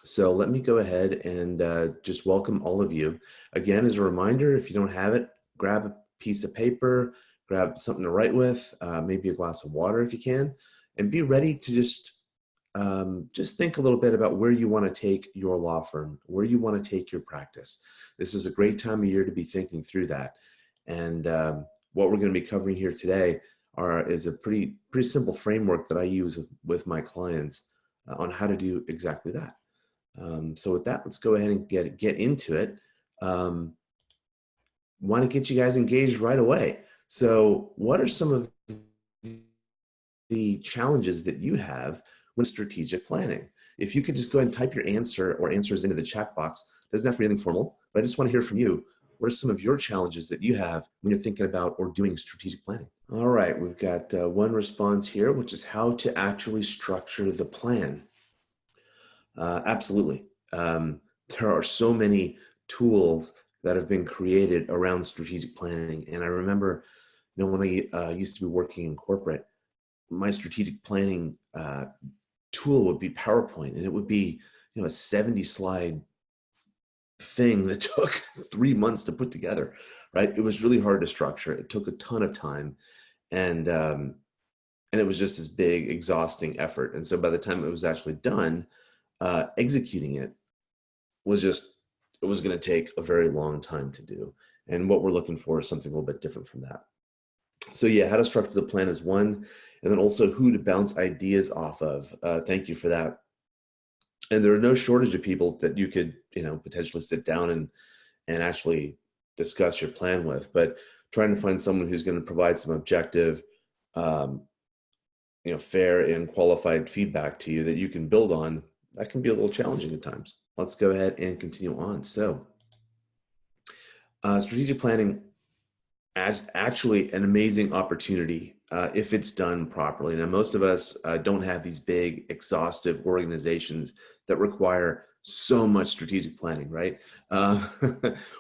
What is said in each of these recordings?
So let me go ahead and just welcome all of you. Again, as a reminder, if you don't have it, grab a piece of paper, grab something to write with, maybe a glass of water if you can, and be ready to just think a little bit about where you want to take your law firm, where you want to take your practice. This is a great time of year to be thinking through that. And what we're going to be covering here today is a pretty simple framework that I use with my clients on how to do exactly that. So with that, let's go ahead and get into it. Want to get you guys engaged right away. So what are some of the challenges that you have with strategic planning? If you could just go ahead and type your answer or answers into the chat box, it doesn't have to be anything formal, but I just want to hear from you. What are some of your challenges that you have when you're thinking about or doing strategic planning? All right, we've got one response here, which is how to actually structure the plan. Absolutely. There are so many tools that have been created around strategic planning. And I remember, when I used to be working in corporate, my strategic planning tool would be PowerPoint, and it would be, a 70 slide thing that took 3 months to put together, right? It was really hard to structure. It took a ton of time, and it was just this big, exhausting effort. And so by the time it was actually done, executing it was going to take a very long time to do. And what we're looking for is something a little bit different from that. So yeah, how to structure the plan is one, and then also who to bounce ideas off of. Thank you for that. And there are no shortage of people that you could, potentially sit down and actually discuss your plan with, but trying to find someone who's going to provide some objective, fair and qualified feedback to you that you can build on, that can be a little challenging at times. Let's go ahead and continue on. So strategic planning as actually an amazing opportunity if it's done properly. Now, most of us don't have these big, exhaustive organizations that require so much strategic planning, right?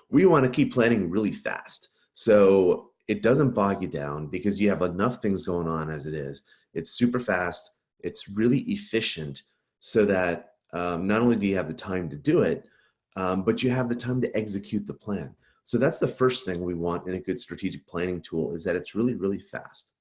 We want to keep planning really fast. So it doesn't bog you down because you have enough things going on as it is. It's super fast. It's really efficient so that not only do you have the time to do it, but you have the time to execute the plan. So that's the first thing we want in a good strategic planning tool, is that it's really, really fast.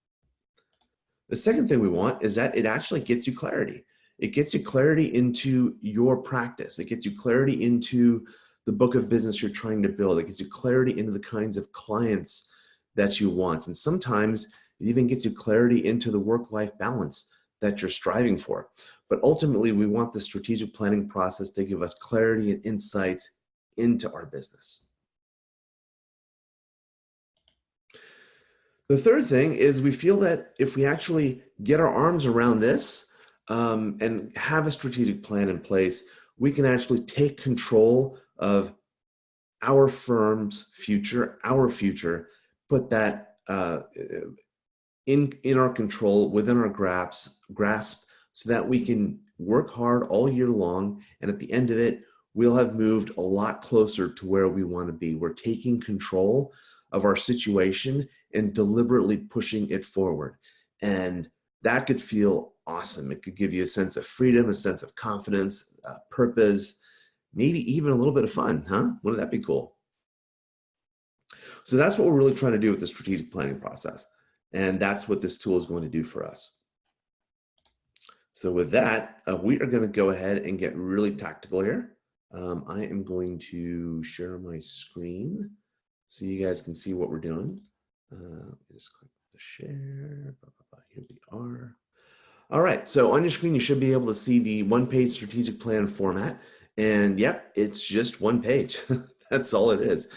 The second thing we want is that it actually gets you clarity. It gets you clarity into your practice. It gets you clarity into the book of business you're trying to build. It gets you clarity into the kinds of clients that you want. And sometimes it even gets you clarity into the work-life balance that you're striving for. But ultimately, we want the strategic planning process to give us clarity and insights into our business. The third thing is we feel that if we actually get our arms around this and have a strategic plan in place, we can actually take control of our firm's future, put that in our control, within our grasp, so that we can work hard all year long. And at the end of it, we'll have moved a lot closer to where we want to be. We're taking control of our situation and deliberately pushing it forward. And that could feel awesome. It could give you a sense of freedom, a sense of confidence, purpose, maybe even a little bit of fun, huh? Wouldn't that be cool? So that's what we're really trying to do with the strategic planning process. And that's what this tool is going to do for us. So with that, we are going to go ahead and get really tactical here. I am going to share my screen so you guys can see what we're doing. Let me just click the share. Here we are. All right, so on your screen, you should be able to see the one-page strategic plan format. And yep, it's just one page. That's all it is.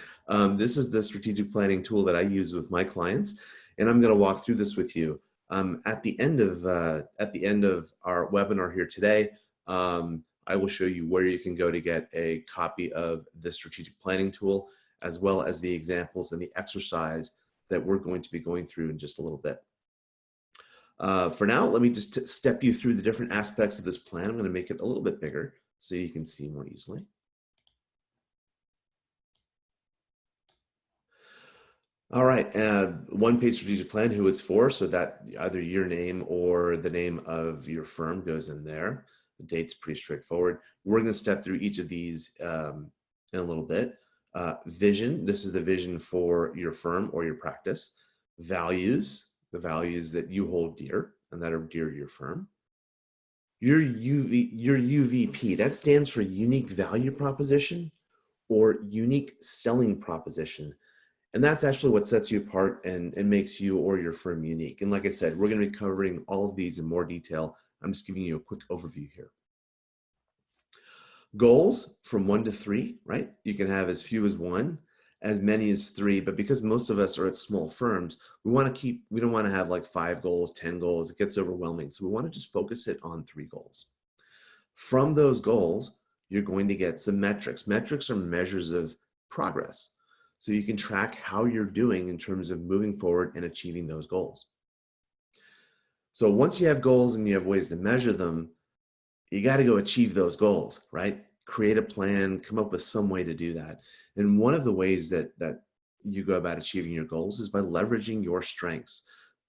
This is the strategic planning tool that I use with my clients. And I'm going to walk through this with you. At the end of our webinar here today, I will show you where you can go to get a copy of the strategic planning tool, as well as the examples and the exercise that we're going to be going through in just a little bit. For now, let me just step you through the different aspects of this plan. I'm going to make it a little bit bigger so you can see more easily. All right, one-page strategic plan, who it's for, so that either your name or the name of your firm goes in there. The date's pretty straightforward. We're going to step through each of these in a little bit. Vision, this is the vision for your firm or your practice. Values, the values that you hold dear and that are dear to your firm. Your UVP, that stands for unique value proposition or unique selling proposition. And that's actually what sets you apart and makes you or your firm unique. And like I said, we're going to be covering all of these in more detail. I'm just giving you a quick overview here. Goals from 1 to 3, right? You can have as few as 1, as many as 3, but because most of us are at small firms, we don't want to have like 5 goals, 10 goals. It gets overwhelming. So we want to just focus it on 3 goals. From those goals, you're going to get some metrics. Metrics are measures of progress. So you can track how you're doing in terms of moving forward and achieving those goals. So once you have goals and you have ways to measure them, you got to go achieve those goals, right? Create a plan, come up with some way to do that. And one of the ways that you go about achieving your goals is by leveraging your strengths.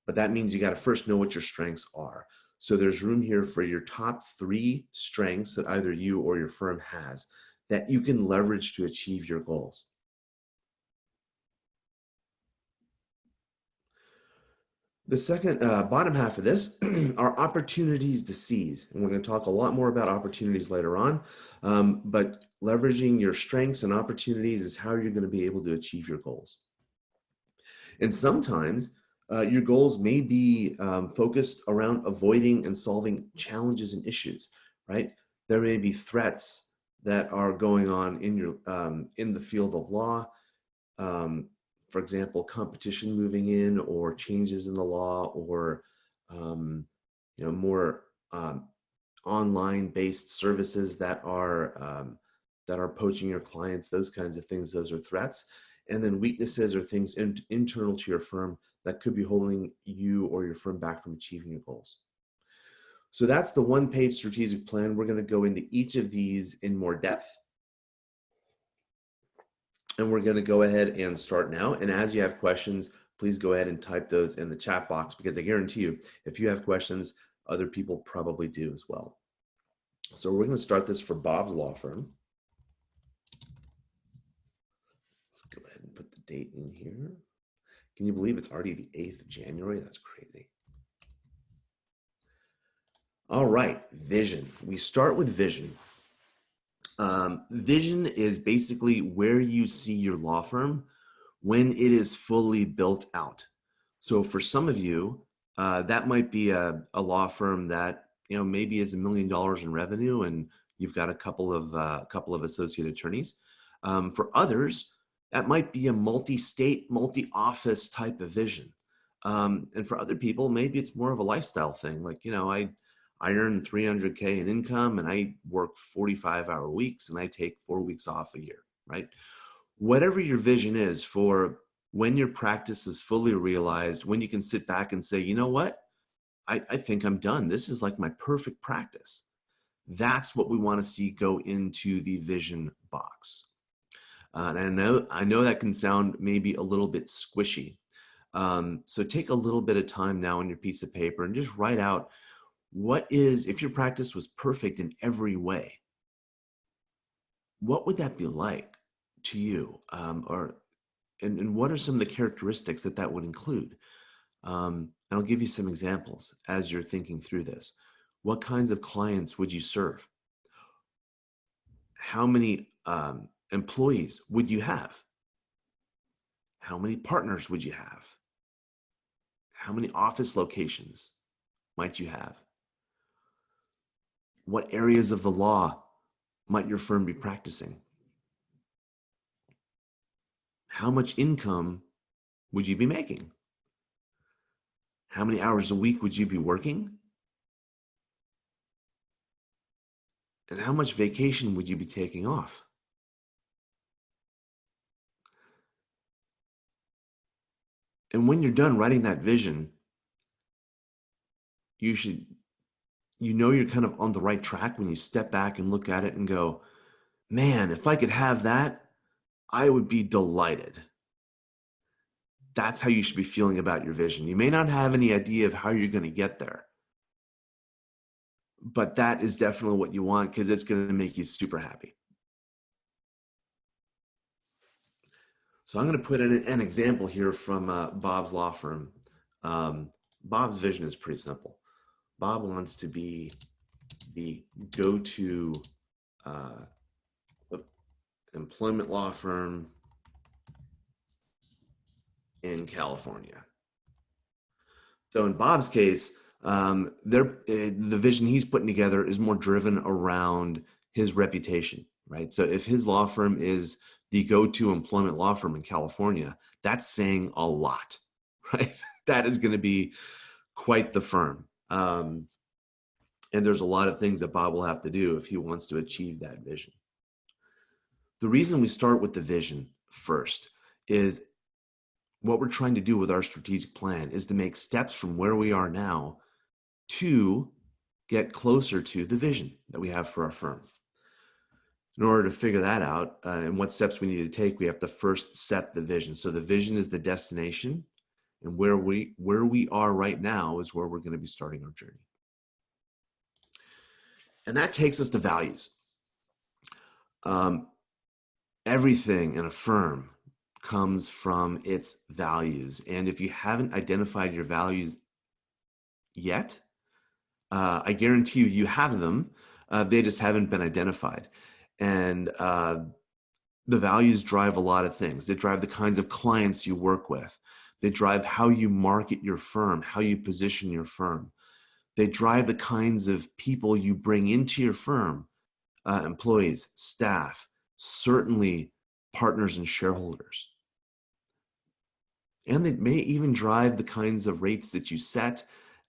But that means you got to first know what your strengths are. So there's room here for your top 3 strengths that either you or your firm has that you can leverage to achieve your goals. The second bottom half of this are opportunities to seize. And we're going to talk a lot more about opportunities later on. But leveraging your strengths and opportunities is how you're going to be able to achieve your goals. And sometimes your goals may be focused around avoiding and solving challenges and issues, right? There may be threats that are going on in the field of law. For example, competition moving in or changes in the law or more online-based services that are poaching your clients, those kinds of things, those are threats. And then weaknesses or things internal to your firm that could be holding you or your firm back from achieving your goals. So that's the 1-page strategic plan. We're going to go into each of these in more depth. And we're going to go ahead and start now. And as you have questions, please go ahead and type those in the chat box, because I guarantee you, if you have questions, other people probably do as well. So we're going to start this for Bob's law firm. Let's go ahead and put the date in here. Can you believe it's already the 8th of January? That's crazy. All right, vision. We start with vision. Vision is basically where you see your law firm when it is fully built out. So for some of you, that might be a law firm that maybe is $1 million in revenue, and you've got a couple of associate attorneys. For others, that might be a multi-state, multi-office type of vision. And for other people, maybe it's more of a lifestyle thing. Like, I earn $300K in income and I work 45-hour weeks and I take 4 weeks off a year, right? Whatever your vision is for when your practice is fully realized, when you can sit back and say, you know what, I think I'm done. This is like my perfect practice. That's what we want to see go into the vision box. And I know that can sound maybe a little bit squishy. So take a little bit of time now on your piece of paper and just write out, if your practice was perfect in every way, what would that be like to you? And what are some of the characteristics that would include? And I'll give you some examples as you're thinking through this. What kinds of clients would you serve? How many employees would you have? How many partners would you have? How many office locations might you have? What areas of the law might your firm be practicing? How much income would you be making? How many hours a week would you be working? And how much vacation would you be taking off? And when you're done writing that vision, you're kind of on the right track when you step back and look at it and go, man, if I could have that, I would be delighted. That's how you should be feeling about your vision. You may not have any idea of how you're going to get there, but that is definitely what you want because it's going to make you super happy. So I'm going to put in an example here from Bob's law firm. Bob's vision is pretty simple. Bob wants to be the go-to employment law firm in California. So in Bob's case, the vision he's putting together is more driven around his reputation, right? So if his law firm is the go-to employment law firm in California, that's saying a lot, right? That is going to be quite the firm. And there's a lot of things that Bob will have to do if he wants to achieve that vision. The reason we start with the vision first is what we're trying to do with our strategic plan is to make steps from where we are now to get closer to the vision that we have for our firm. In order to figure that out and what steps we need to take, we have to first set the vision. So the vision is the destination, and where we are right now is where we're going to be starting our journey. And that takes us to values. Everything in a firm comes from its values. And if you haven't identified your values yet, I guarantee you have them. They just haven't been identified. And the values drive a lot of things. They drive the kinds of clients you work with. They drive how you market your firm, how you position your firm. They drive the kinds of people you bring into your firm, employees, staff, certainly partners and shareholders. And they may even drive the kinds of rates that you set,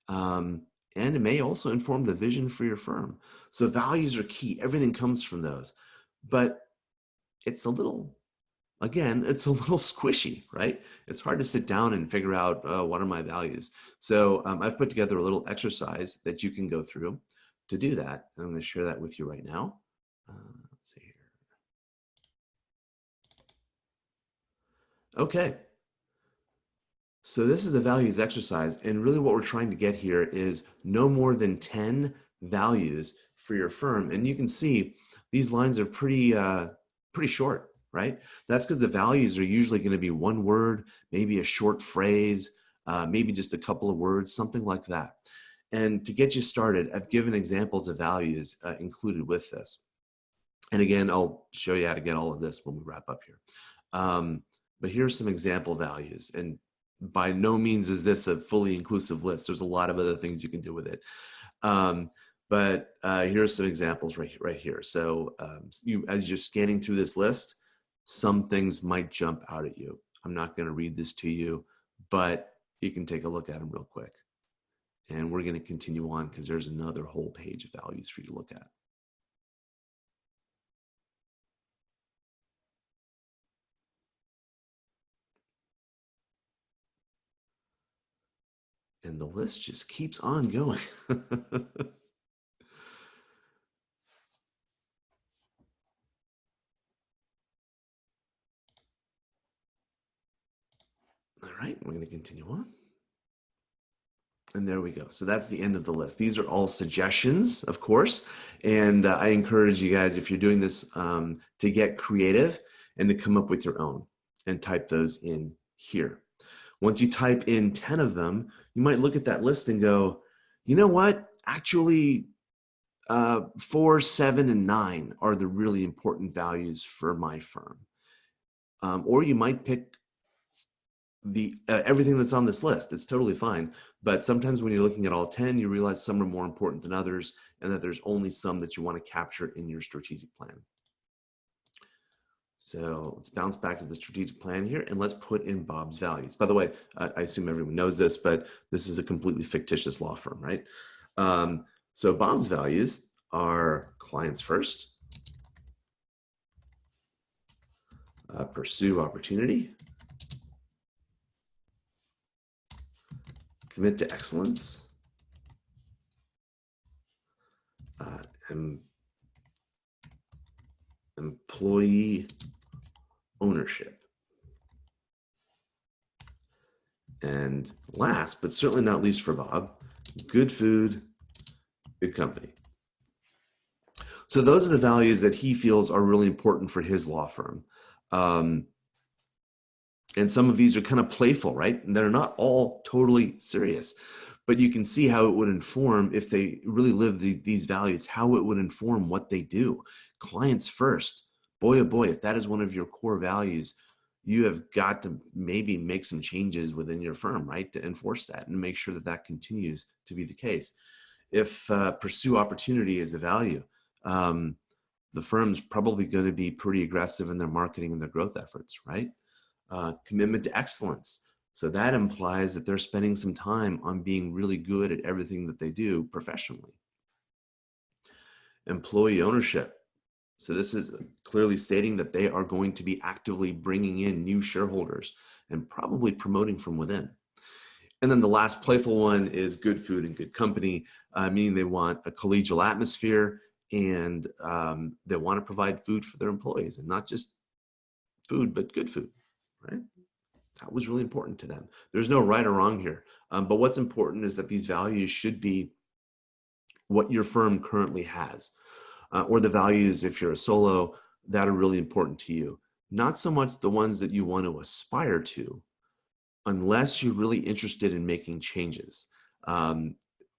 and it may also inform the vision for your firm. So values are key. Everything comes from those. But it's a little, again, it's a little squishy, right? It's hard to sit down and figure out what are my values. So I've put together a little exercise that you can go through to do that. And I'm going to share that with you right now. Let's see here. Okay. So this is the values exercise. And really what we're trying to get here is no more than 10 values for your firm. And you can see these lines are pretty short, right? That's because the values are usually going to be one word, maybe a short phrase, maybe just a couple of words, something like that. And to get you started, I've given examples of values included with this. And again, I'll show you how to get all of this when we wrap up here. But here's some example values. And by no means is this a fully inclusive list. There's a lot of other things you can do with it. But here's some examples right here. So as you're scanning through this list, some things might jump out at you. I'm not going to read this to you, but you can take a look at them real quick. And we're going to continue on because there's another whole page of values for you to look at. And the list just keeps on going. All right, we're going to continue on. And there we go. So that's the end of the list. These are all suggestions, of course. And I encourage you guys, if you're doing this, to get creative and to come up with your own and type those in here. Once you type in 10 of them, you might look at that list and go, you know what? Actually, 4, 7, and 9 are the really important values for my firm. Or you might pick everything that's on this list. It's totally fine. But sometimes when you're looking at all 10, you realize some are more important than others, and that there's only some that you want to capture in your strategic plan. So let's bounce back to the strategic plan here, and let's put in Bob's values. By the way, I assume everyone knows this, but this is a completely fictitious law firm, right? So Bob's values are clients first, pursue opportunity, commit to excellence, employee ownership. And last, but certainly not least for Bob, good food, good company. So those are the values that he feels are really important for his law firm. And some of these are kind of playful, right? And they're not all totally serious, but you can see how it would inform, if they really live these values, how it would inform what they do. Clients first. Boy, oh boy, if that is one of your core values, you have got to maybe make some changes within your firm, right, to enforce that and make sure that that continues to be the case. If pursue opportunity is a value, the firm's probably going to be pretty aggressive in their marketing and their growth efforts, right? Commitment to excellence. So that implies that they're spending some time on being really good at everything that they do professionally. Employee ownership. So this is clearly stating that they are going to be actively bringing in new shareholders and probably promoting from within. And then the last playful one is good food and good company, meaning they want a collegial atmosphere, and they want to provide food for their employees, and not just food, but good food, right? That was really important to them. There's no right or wrong here. But what's important is that these values should be what your firm currently has, or the values, if you're a solo, that are really important to you. Not so much the ones that you want to aspire to, unless you're really interested in making changes.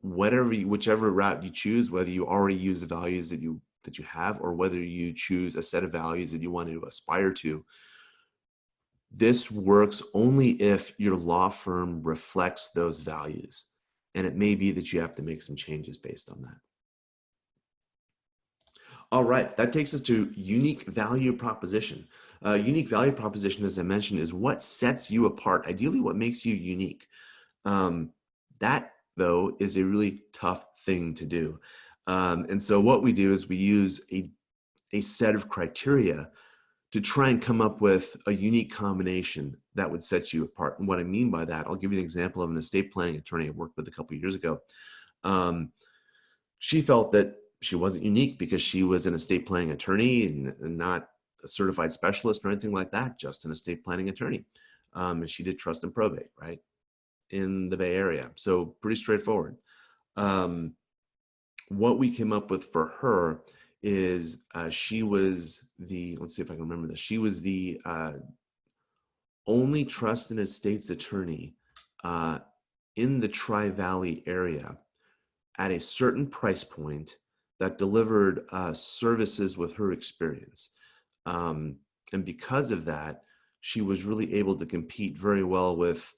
Whichever route you choose, whether you already use the values that you have, or whether you choose a set of values that you want to aspire to, this works only if your law firm reflects those values. And it may be that you have to make some changes based on that. All right, that takes us to unique value proposition. Unique value proposition, as I mentioned, is what sets you apart, ideally what makes you unique. That, though, is a really tough thing to do. And so what we do is we use a set of criteria to try and come up with a unique combination that would set you apart. And what I mean by that, I'll give you an example of an estate planning attorney I worked with a couple of years ago. She felt that she wasn't unique because she was an estate planning attorney and not a certified specialist or anything like that, just an estate planning attorney. And she did trust and probate, right, in the Bay Area. So pretty straightforward. What we came up with for her is she was the, let's see if I can remember this, she was the only trust and estates attorney in the Tri-Valley area at a certain price point that delivered services with her experience. And because of that, she was really able to compete very well with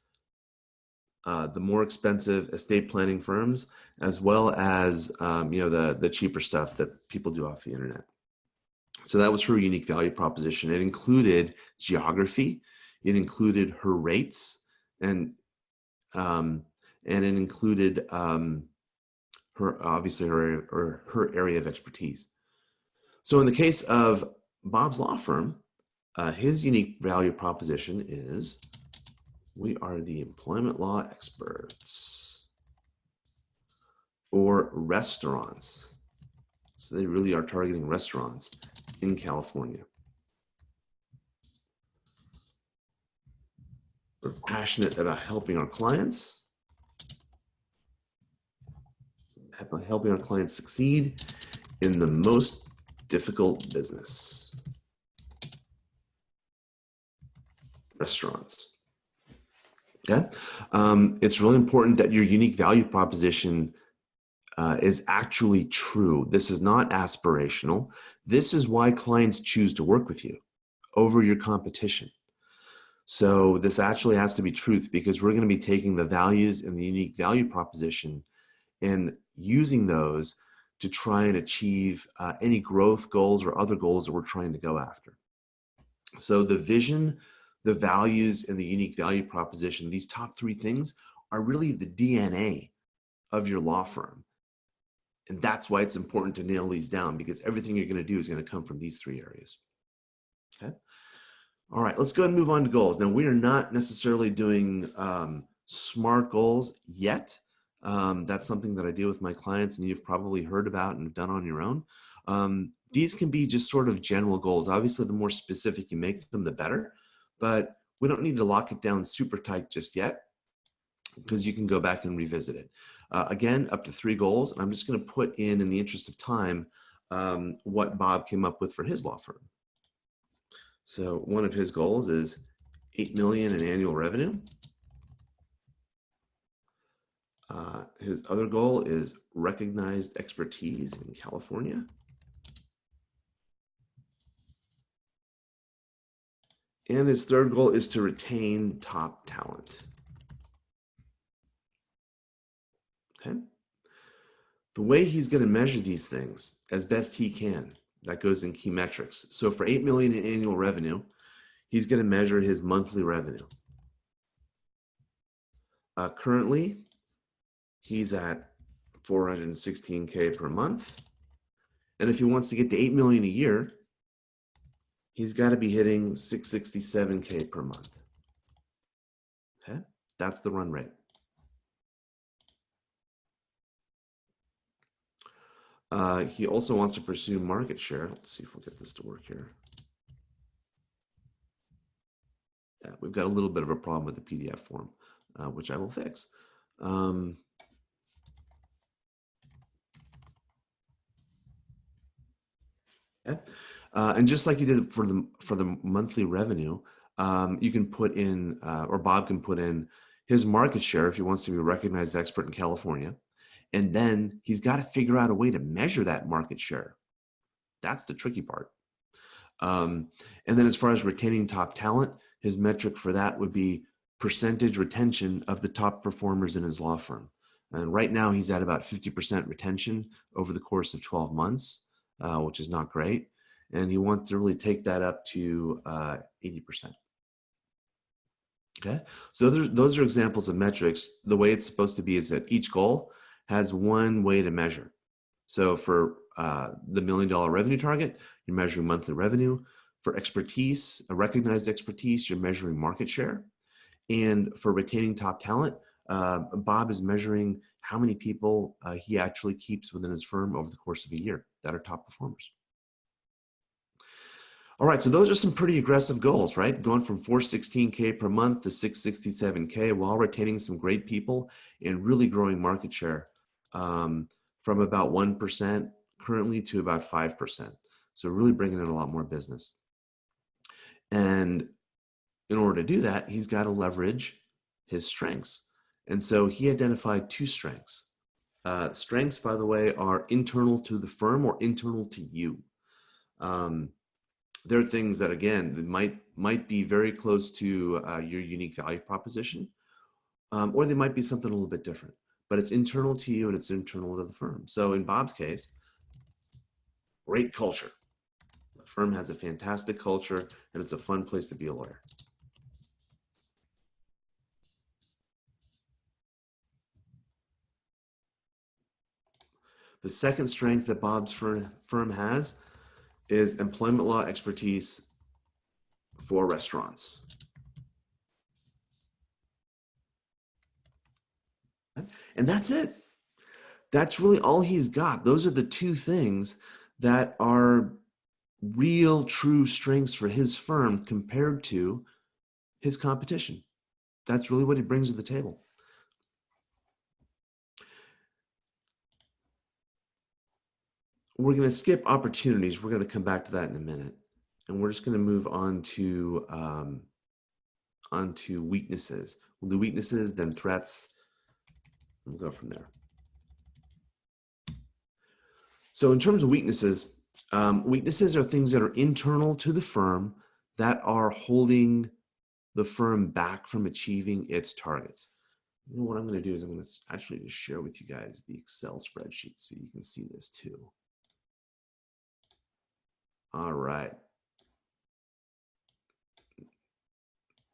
the more expensive estate planning firms, as well as the cheaper stuff that people do off the internet. So that was her unique value proposition. It included geography, it included her rates, and it included her area of expertise. So in the case of Bob's law firm, his unique value proposition is, we are the employment law experts for restaurants. So they really are targeting restaurants in California. We're passionate about helping our clients, helping our clients succeed in the most difficult business, restaurants. Okay, it's really important that your unique value proposition is actually true. This is not aspirational. This is why clients choose to work with you over your competition. So this actually has to be truth, because we're going to be taking the values and the unique value proposition and using those to try and achieve any growth goals or other goals that we're trying to go after. So the vision, the values, and the unique value proposition, these top three things are really the DNA of your law firm. And that's why it's important to nail these down, because everything you're going to do is going to come from these three areas. Okay. All right, let's go ahead and move on to goals. Now, we are not necessarily doing SMART goals yet. That's something that I do with my clients, and you've probably heard about and done on your own. These can be just sort of general goals. Obviously, the more specific you make them, the better. But we don't need to lock it down super tight just yet, because you can go back and revisit it. Again, up to 3 goals. And I'm just going to put in the interest of time, what Bob came up with for his law firm. So one of his goals is 8 million in annual revenue. His other goal is recognized expertise in California. And his third goal is to retain top talent. Okay. The way he's going to measure these things as best he can, that goes in key metrics. So for 8 million in annual revenue, he's going to measure his monthly revenue. Currently, he's at 416K per month. And if he wants to get to 8 million a year, he's got to be hitting 667K per month. Okay, that's the run rate. He also wants to pursue market share. Let's see if we'll get this to work here. Yeah, we've got a little bit of a problem with the PDF form, which I will fix. Okay. And just like you did for the monthly revenue, you can put in, or Bob can put in his market share if he wants to be a recognized expert in California. And then he's got to figure out a way to measure that market share. That's the tricky part. And then as far as retaining top talent, his metric for that would be percentage retention of the top performers in his law firm. And right now he's at about 50% retention over the course of 12 months, which is not great. And he wants to really take that up to 80%. Okay, so those are examples of metrics. The way it's supposed to be is that each goal has one way to measure. So for the $1 million revenue target, you're measuring monthly revenue. For expertise, a recognized expertise, you're measuring market share. And for retaining top talent, Bob is measuring how many people he actually keeps within his firm over the course of a year that are top performers. All right, so those are some pretty aggressive goals, right? Going from 416K per month to 667K while retaining some great people and really growing market share from about 1% currently to about 5%. So really bringing in a lot more business. And in order to do that, he's got to leverage his strengths. And so he identified two strengths. Strengths, by the way, are internal to the firm or internal to you. There are things that, again, that might be very close to your unique value proposition, or they might be something a little bit different, but it's internal to you and it's internal to the firm. So in Bob's case, great culture. The firm has a fantastic culture and it's a fun place to be a lawyer. The second strength that Bob's firm has is employment law expertise for restaurants. And that's it. That's really all he's got. Those are the two things that are real, true strengths for his firm compared to his competition. That's really what he brings to the table. We're going to skip opportunities. We're going to come back to that in a minute. And we're just going to move on to onto weaknesses. We'll do weaknesses, then threats. We'll go from there. So in terms of weaknesses, weaknesses are things that are internal to the firm that are holding the firm back from achieving its targets. You know, what I'm going to do is I'm going to actually just share with you guys the Excel spreadsheet so you can see this too. All right.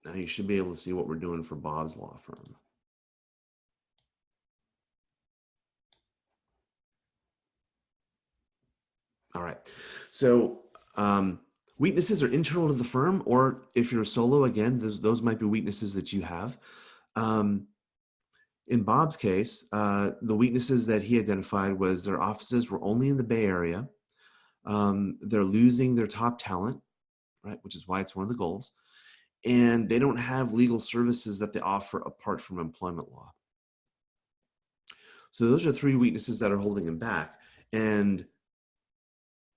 Now you should be able to see what we're doing for Bob's law firm. All right. So weaknesses are internal to the firm, or if you're a solo, again, those might be weaknesses that you have. In Bob's case, the weaknesses that he identified was their offices were only in the Bay Area. They're losing their top talent, right? Which is why it's one of the goals. And they don't have legal services that they offer apart from employment law. So those are three weaknesses that are holding him back. And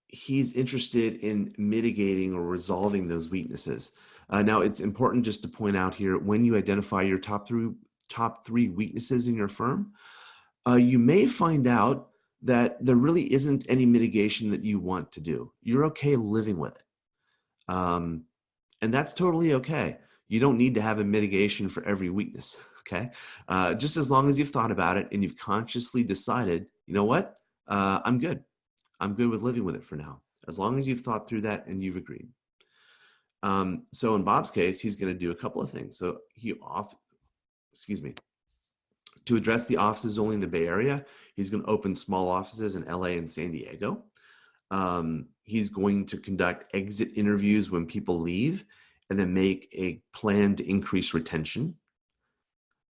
he's interested in mitigating or resolving those weaknesses. Now, it's important just to point out here, when you identify your top three weaknesses in your firm, you may find out that there really isn't any mitigation that you want to do. You're okay living with it. Um, and that's totally okay. You don't need to have a mitigation for every weakness, okay? Just as long as you've thought about it and you've consciously decided, you know what, I'm good. I'm good with living with it for now, as long as you've thought through that and you've agreed. So in Bob's case, he's going to do a couple of things. So to address the offices only in the Bay Area, he's going to open small offices in LA and San Diego. He's going to conduct exit interviews when people leave and then make a plan to increase retention.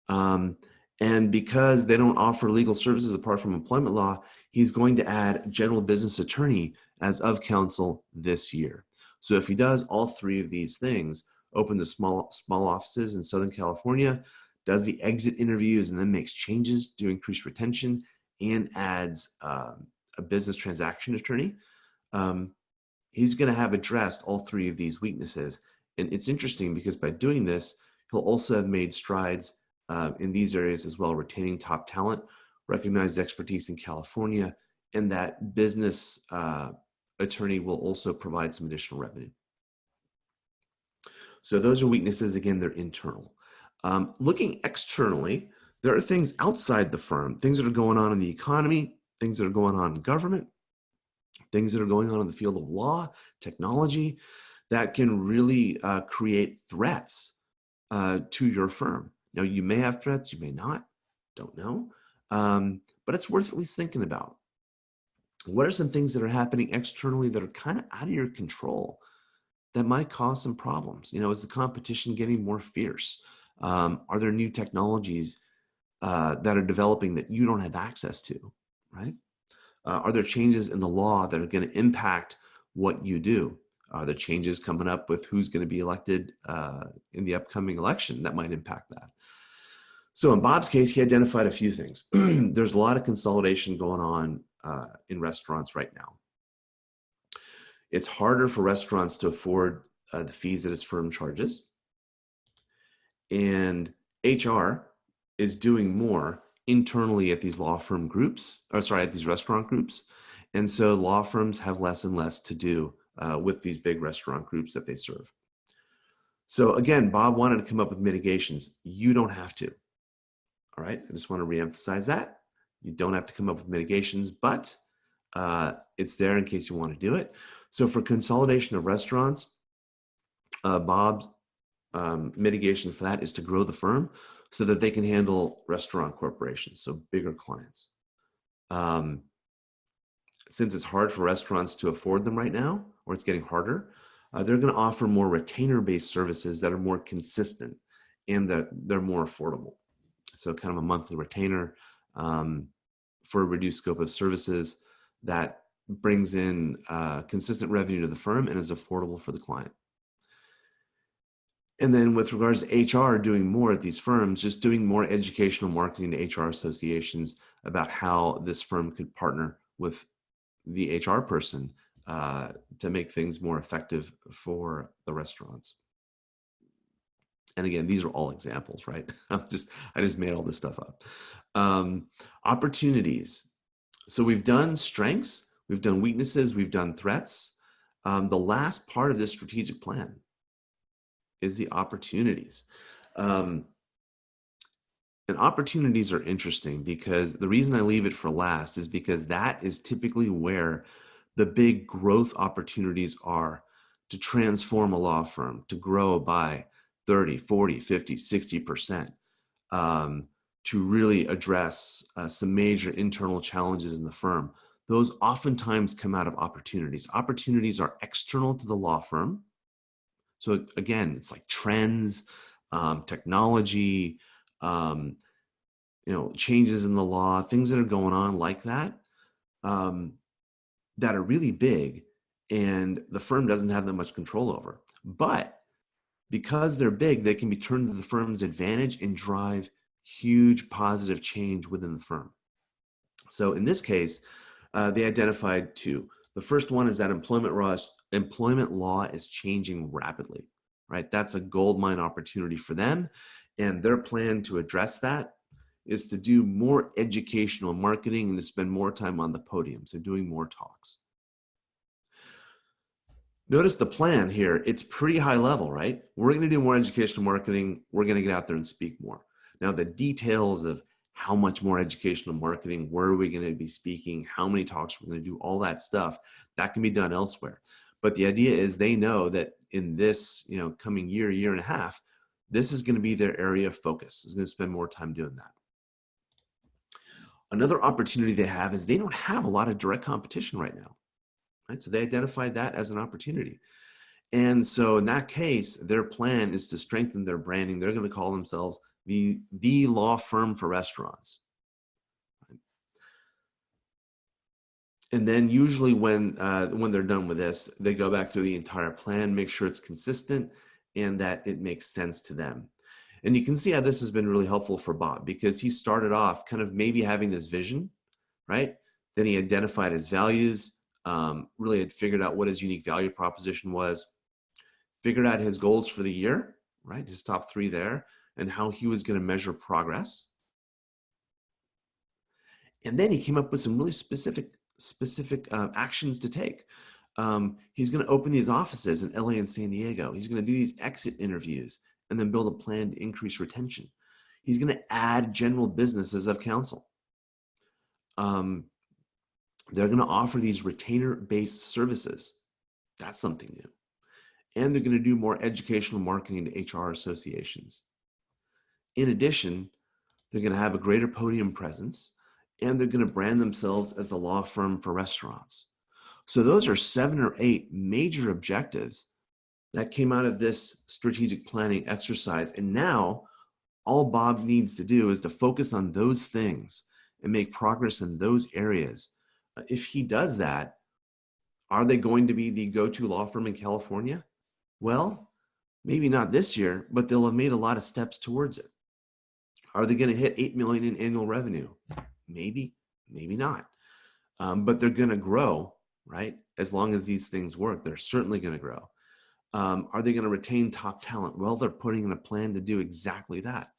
And because they don't offer legal services apart from employment law, he's going to add general business attorney as of counsel this year. So if he does all three of these things, opens the small offices in Southern California, does the exit interviews, and then makes changes to increase retention, and adds a business transaction attorney, he's going to have addressed all three of these weaknesses. And it's interesting because by doing this, he'll also have made strides in these areas as well, retaining top talent, recognized expertise in California, and that business attorney will also provide some additional revenue. So those are weaknesses. Again, they're internal. Looking externally, there are things outside the firm, things that are going on in the economy, things that are going on in government, things that are going on in the field of law, technology, that can really create threats to your firm. Now, you may have threats, you may not, don't know, but it's worth at least thinking about. What are some things that are happening externally that are kind of out of your control that might cause some problems? Is the competition getting more fierce? Are there new technologies that are developing that you don't have access to, right? Are there changes in the law that are going to impact what you do? Are there changes coming up with who's going to be elected in the upcoming election that might impact that? So in Bob's case, he identified a few things. There's a lot of consolidation going on in restaurants right now. It's harder for restaurants to afford the fees that his firm charges. And HR is doing more internally at these at these restaurant groups. And so law firms have less and less to do with these big restaurant groups that they serve. So again, Bob wanted to come up with mitigations. You don't have to. All right, I just want to reemphasize that. You don't have to come up with mitigations, but it's there in case you want to do it. So for consolidation of restaurants, Bob's mitigation for that is to grow the firm so that they can handle restaurant corporations, so bigger clients. Since it's hard for restaurants to afford them right now, or it's getting harder, they're going to offer more retainer-based services that are more consistent and that they're more affordable. So kind of a monthly retainer for a reduced scope of services that brings in consistent revenue to the firm and is affordable for the client. And then with regards to HR doing more at these firms, just doing more educational marketing to HR associations about how this firm could partner with the HR person to make things more effective for the restaurants. And again, these are all examples, right? I just made all this stuff up. Opportunities. So we've done strengths, we've done weaknesses, we've done threats. The last part of this strategic plan is the opportunities. And opportunities are interesting because the reason I leave it for last is because that is typically where the big growth opportunities are to transform a law firm, to grow by 30, 40, 50, 60%, to really address some major internal challenges in the firm. Those oftentimes come out of opportunities. Opportunities are external to the law firm. So again, it's like trends, technology, changes in the law, things that are going on like that, that are really big and the firm doesn't have that much control over. But because they're big, they can be turned to the firm's advantage and drive huge positive change within the firm. So in this case, they identified two. The first one is that employment law is changing rapidly, right? That's a gold mine opportunity for them. And their plan to address that is to do more educational marketing and to spend more time on the podium. So doing more talks. Notice the plan here. It's pretty high level, right? We're going to do more educational marketing. We're going to get out there and speak more. Now, the details of how much more educational marketing, where are we going to be speaking, how many talks we're going to do, all that stuff, that can be done elsewhere. But the idea is they know that in this, coming year, year and a half, this is going to be their area of focus. Is going to spend more time doing that. Another opportunity they have is they don't have a lot of direct competition right now. Right? So they identified that as an opportunity. And so in that case, their plan is to strengthen their branding. They're going to call themselves the law firm for restaurants. Right? And then usually when they're done with this, they go back through the entire plan, make sure it's consistent and that it makes sense to them. And you can see how this has been really helpful for Bob because he started off kind of maybe having this vision, right? Then he identified his values, really had figured out what his unique value proposition was, figured out his goals for the year, right? His top 3 there, and how he was going to measure progress. And then he came up with some really specific actions to take. He's going to open these offices in LA and San Diego. He's going to do these exit interviews and then build a plan to increase retention. He's going to add general businesses of counsel. They're going to offer these retainer-based services. That's something new. And they're going to do more educational marketing to HR associations. In addition, they're going to have a greater podium presence, and they're going to brand themselves as the law firm for restaurants. So those are 7 or 8 major objectives that came out of this strategic planning exercise. And now all Bob needs to do is to focus on those things and make progress in those areas. If he does that, are they going to be the go-to law firm in California? Well, maybe not this year, but they'll have made a lot of steps towards it. Are they going to hit 8 million in annual revenue? Maybe, maybe not. But they're going to grow, right? As long as these things work, they're certainly going to grow. Are they going to retain top talent? Well, they're putting in a plan to do exactly that.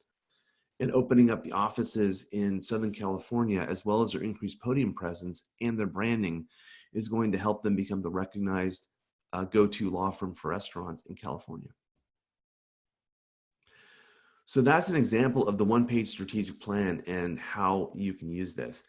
And opening up the offices in Southern California, as well as their increased podium presence and their branding, is going to help them become the recognized go-to law firm for restaurants in California. So that's an example of the one-page strategic plan and how you can use this.